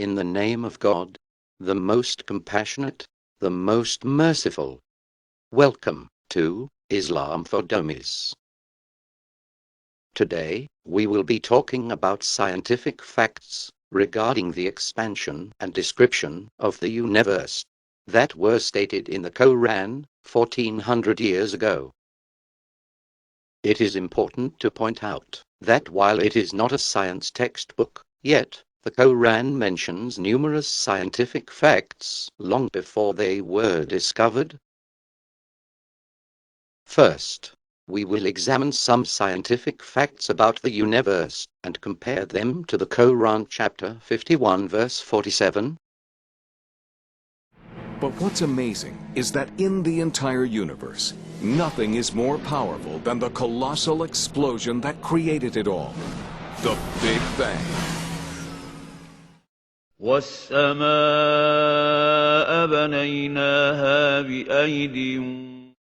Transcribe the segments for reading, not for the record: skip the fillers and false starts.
In the name of God, the most compassionate, the most merciful. Welcome to Islam for Dummies. Today, we will be talking about scientific facts regarding the expansion and description of the universe that were stated in the Quran 1400 years ago. It is important to point out that while it is not a science textbook, yet the Quran mentions numerous scientific facts long before they were discovered. First, we will examine some scientific facts about the universe and compare them to the Quran chapter 51 verse 47. But what's amazing is that in the entire universe, nothing is more powerful than the colossal explosion that created it all, the Big Bang. وَالسَّمَاءَ بَنَيْنَاهَا بِأَيْدٍ.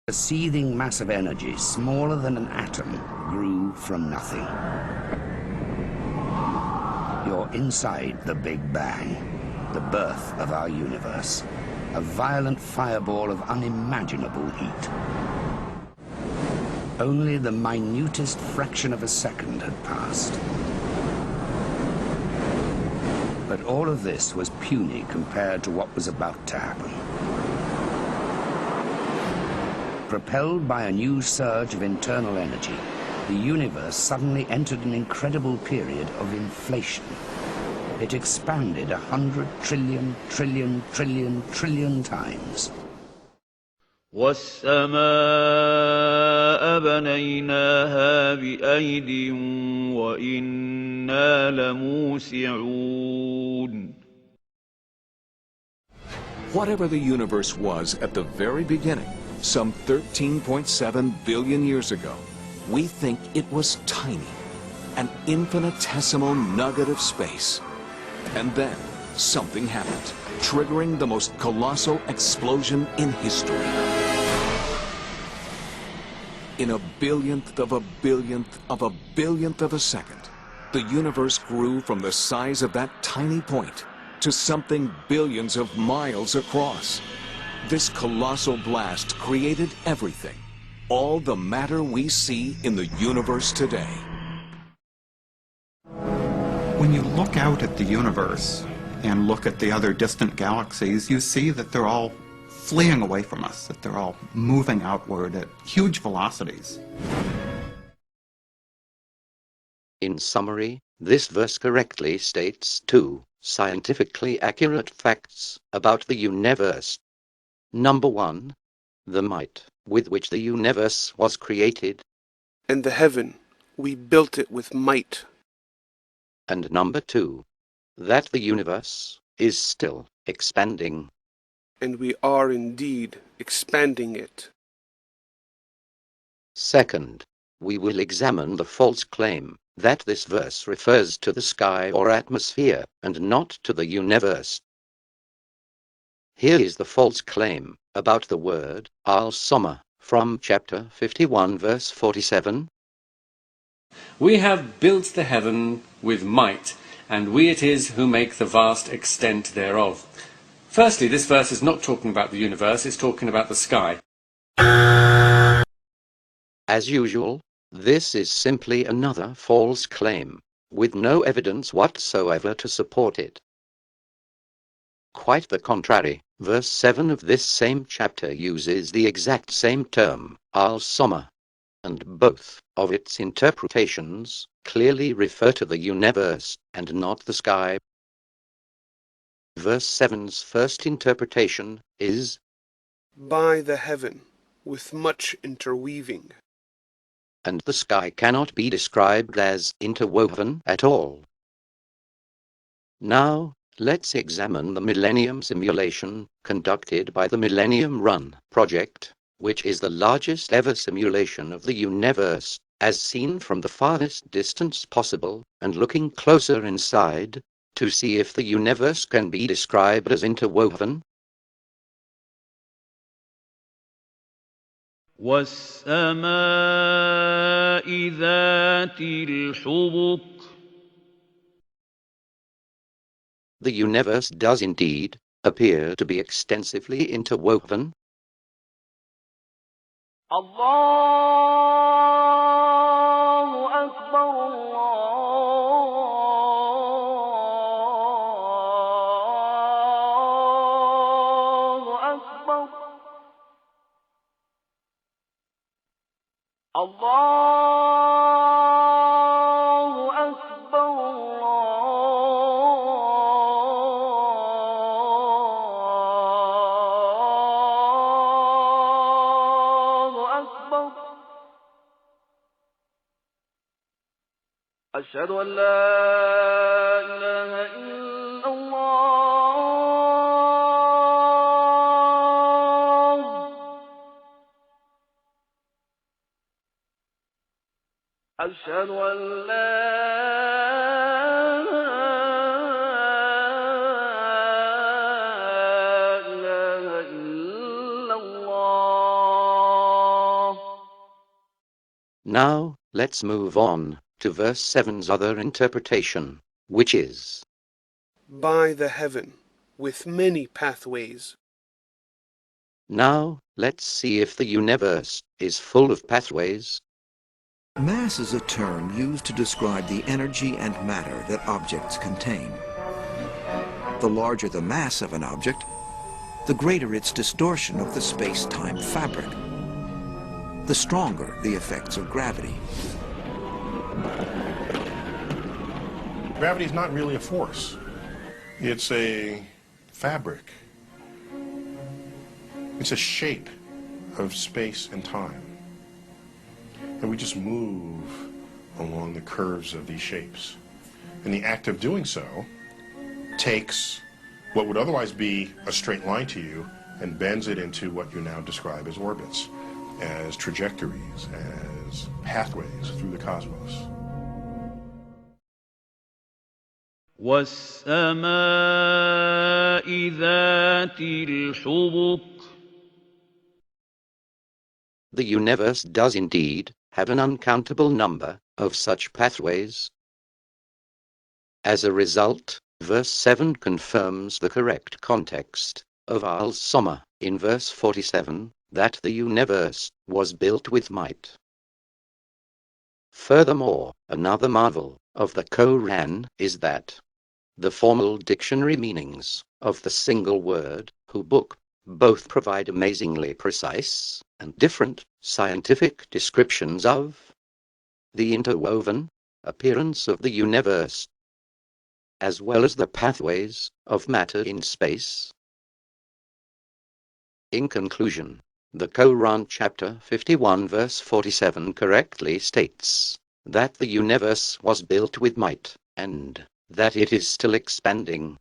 A seething mass of energy smaller than an atom grew from nothing. You're inside the Big Bang, the birth of our universe, a violent fireball of unimaginable heat. Only the minutest fraction of a second had passed. But all of this was puny compared to what was about to happen. Propelled by a new surge of internal energy, the universe suddenly entered an incredible period of inflation. It expanded 100 trillion times. وَالسَّمَاءَ بَنَيْنَاهَا بِأَيْدٍ وَإِنَّا لَمُوسِعُونَ. Whatever the universe was at the very beginning, some 13.7 billion years ago, we think it was tiny, an infinitesimal nugget of space. And then something happened, triggering the most colossal explosion in history. In a billionth of a billionth of a billionth of a second, the universe grew from the size of that tiny point to something billions of miles across. This colossal blast created everything, all the matter we see in the universe today. When you look out at the universe and look at the other distant galaxies, you see that they're all fleeing away from us, that they're all moving outward at huge velocities. In summary, this verse correctly states two scientifically accurate facts about the universe. Number 1, the might with which the universe was created. And the heaven, we built it with might. And number 2, that the universe is still expanding. And we are indeed expanding it. Second, we will examine the false claim that this verse refers to the sky or atmosphere and not to the universe. Here is the false claim about the word al-Sama from chapter 51 verse 47. We have built the heaven with might, and we it is who make the vast extent thereof. Firstly, this verse is not talking about the universe, it's talking about the sky. As usual, this is simply another false claim, with no evidence whatsoever to support it. Quite the contrary, verse 7 of this same chapter uses the exact same term, al-Sama, and both of its interpretations clearly refer to the universe and not the sky. Verse 7's first interpretation is, By the heaven, with much interweaving. and the sky cannot be described as interwoven at all. Now, let's examine the Millennium simulation conducted by the Millennium Run project, which is the largest ever simulation of the universe, as seen from the farthest distance possible, and looking closer inside, to see if the universe can be described as interwoven. وَالسَّمَاءِ ذَاتِ الْحُبُكِ. The universe does indeed appear to be extensively interwoven. الله أكبر الله أكبر الله أكبر الله أكبر أشهد أن لا إله إلا الله أشهد أن لا إله إلا الله. Now, let's move on to verse 7's other interpretation, which is, by the heaven, with many pathways. now, let's see if the universe is full of pathways. Mass is a term used to describe the energy and matter that objects contain. The larger the mass of an object, the greater its distortion of the space-time fabric, the stronger the effects of gravity. Gravity is not really a force. It's a fabric. It's a shape of space and time. And we just move along the curves of these shapes. And the act of doing so takes what would otherwise be a straight line to you and bends it into what you now describe as orbits, as trajectories, as pathways through the cosmos. وَالسَّمَاءِ ذَاتِ الْحُبُكِ. The universe does indeed have an uncountable number of such pathways. As a result, verse 7 confirms the correct context of al-Soma in verse 47, that the universe was built with might. Furthermore, another marvel of the Quran is that the formal dictionary meanings of the single word, book, both provide amazingly precise and different scientific descriptions of the interwoven appearance of the universe, as well as the pathways of matter in space. In conclusion, the Quran chapter 51 verse 47 correctly states that the universe was built with might, and that it is still expanding.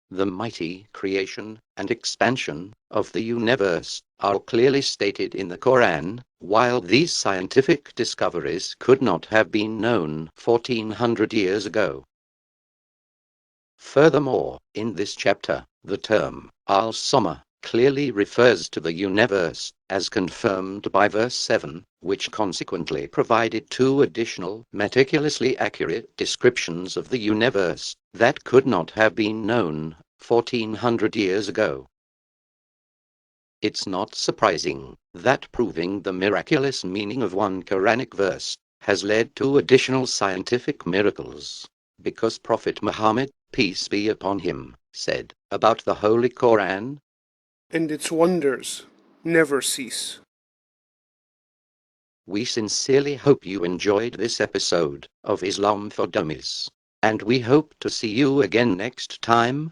The mighty creation and expansion of the universe are clearly stated in the Quran, while these scientific discoveries could not have been known 1400 years ago. Furthermore, in this chapter, the term al-Soma clearly refers to the universe, as confirmed by verse 7, which consequently provided two additional, meticulously accurate descriptions of the universe that could not have been known 1400 years ago. It's not surprising that proving the miraculous meaning of one Quranic verse has led to additional scientific miracles, because Prophet Muhammad, peace be upon him, said about the Holy Quran, and its wonders never cease. We sincerely hope you enjoyed this episode of Islam for Dummies, and we hope to see you again next time.